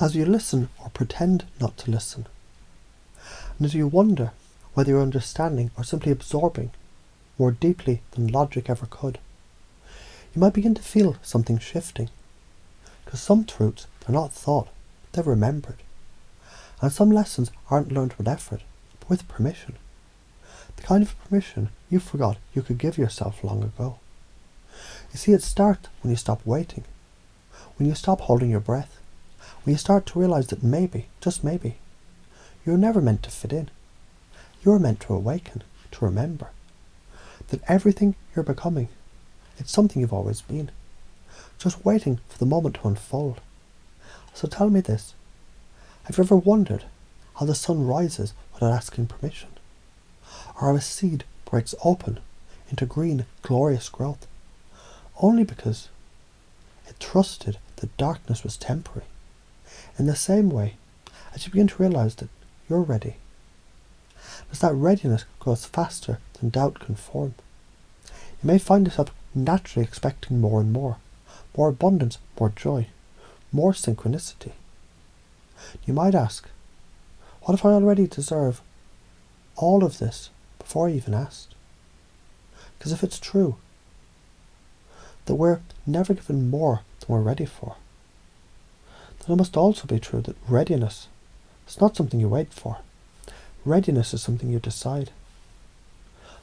as you listen or pretend not to listen, and as you wonder whether you're understanding or simply absorbing more deeply than logic ever could, you might begin to feel something shifting, because some truths are not thought, they're remembered, and some lessons aren't learned with effort, but with permission, the kind of permission you forgot you could give yourself long ago. You see, it starts when you stop waiting, when you stop holding your breath, when you start to realize that maybe, just maybe, you were never meant to fit in. You were meant to awaken, to remember, that everything you're becoming, it's something you've always been, just waiting for the moment to unfold. So tell me this, have you ever wondered how the sun rises without asking permission? Or how a seed breaks open into green, glorious growth, only because it trusted that darkness was temporary? In the same way, as you begin to realize that you're ready, as that readiness grows faster than doubt can form, you may find yourself naturally expecting more and more abundance, more joy, more synchronicity. You might ask, what if I already deserve all of this before I even asked? Because if it's true that we're never given more than we're ready for, then it must also be true that readiness is not something you wait for. Readiness is something you decide.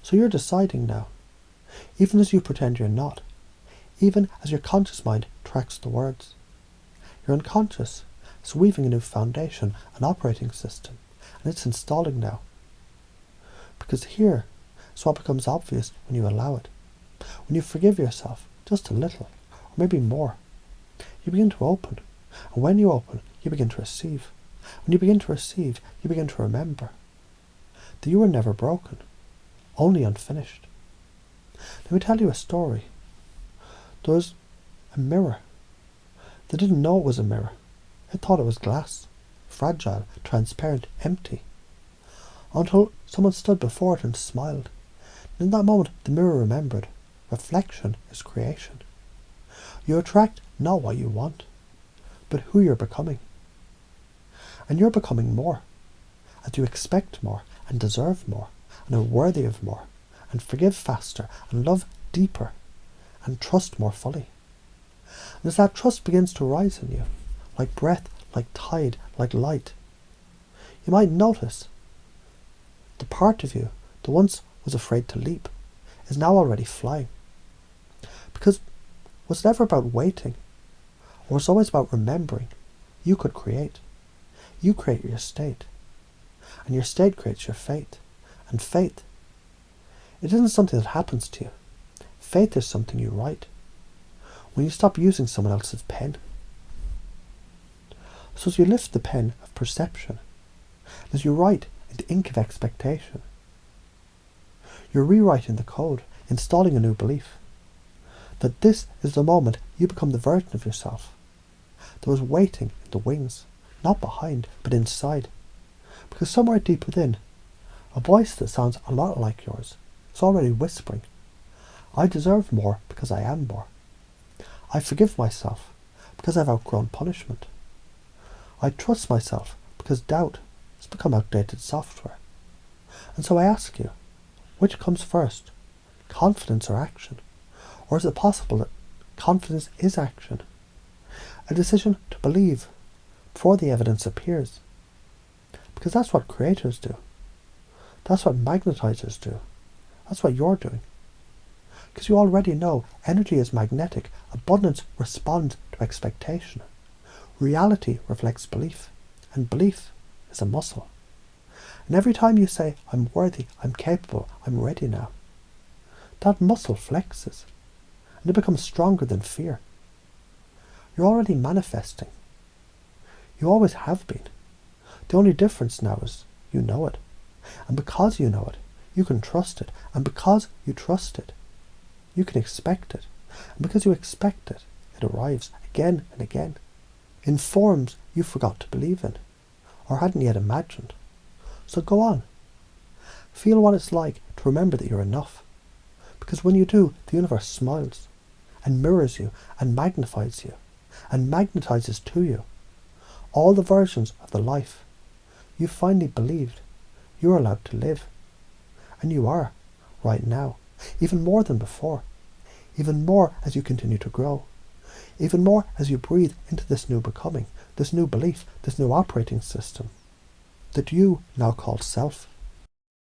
So you're deciding now, even as you pretend you're not, even as your conscious mind tracks the words. Your unconscious is weaving a new foundation, an operating system, and it's installing now. Because here is what becomes obvious when you allow it. When you forgive yourself just a little, or maybe more, you begin to open. And when you open, you begin to receive. When you begin to receive, you begin to remember that you were never broken, only unfinished. Let me tell you a story. There was a mirror. They didn't know it was a mirror. They thought it was glass, fragile, transparent, empty, until someone stood before it and smiled. And in that moment, the mirror remembered, reflection is creation. You attract not what you want, but who you're becoming. And you're becoming more, as you expect more, and deserve more, and are worthy of more, and forgive faster, and love deeper, and trust more fully. And as that trust begins to rise in you, like breath, like tide, like light, you might notice the part of you that once was afraid to leap is now already flying. Because was it ever about waiting, or was it always about remembering you could create? You create your state, and your state creates your fate. And fate, it isn't something that happens to you. Faith is something you write when you stop using someone else's pen. So as you lift the pen of perception, as you write in the ink of expectation, you're rewriting the code, installing a new belief that this is the moment you become the version of yourself that was waiting in the wings, not behind, but inside. Because somewhere deep within, a voice that sounds a lot like yours is already whispering, I deserve more because I am more. I forgive myself because I've outgrown punishment. I trust myself because doubt has become outdated software. And so I ask you, which comes first, confidence or action? Or is it possible that confidence is action? A decision to believe before the evidence appears. Because that's what creators do. That's what magnetizers do. That's what you're doing. Because you already know energy is magnetic. Abundance responds to expectation. Reality reflects belief. And belief is a muscle. And every time you say, I'm worthy, I'm capable, I'm ready now, that muscle flexes. And it becomes stronger than fear. You're already manifesting. You always have been. The only difference now is you know it. And because you know it, you can trust it. And because you trust it, you can expect it. And because you expect it, it arrives again and again, in forms you forgot to believe in, or hadn't yet imagined. So go on. Feel what it's like to remember that you're enough. Because when you do, the universe smiles, and mirrors you, and magnifies you, and magnetizes to you all the versions of the life you finally believed you were allowed to live. And you are, right now, even more than before, even more as you continue to grow, even more as you breathe into this new becoming, this new belief, this new operating system that you now call self.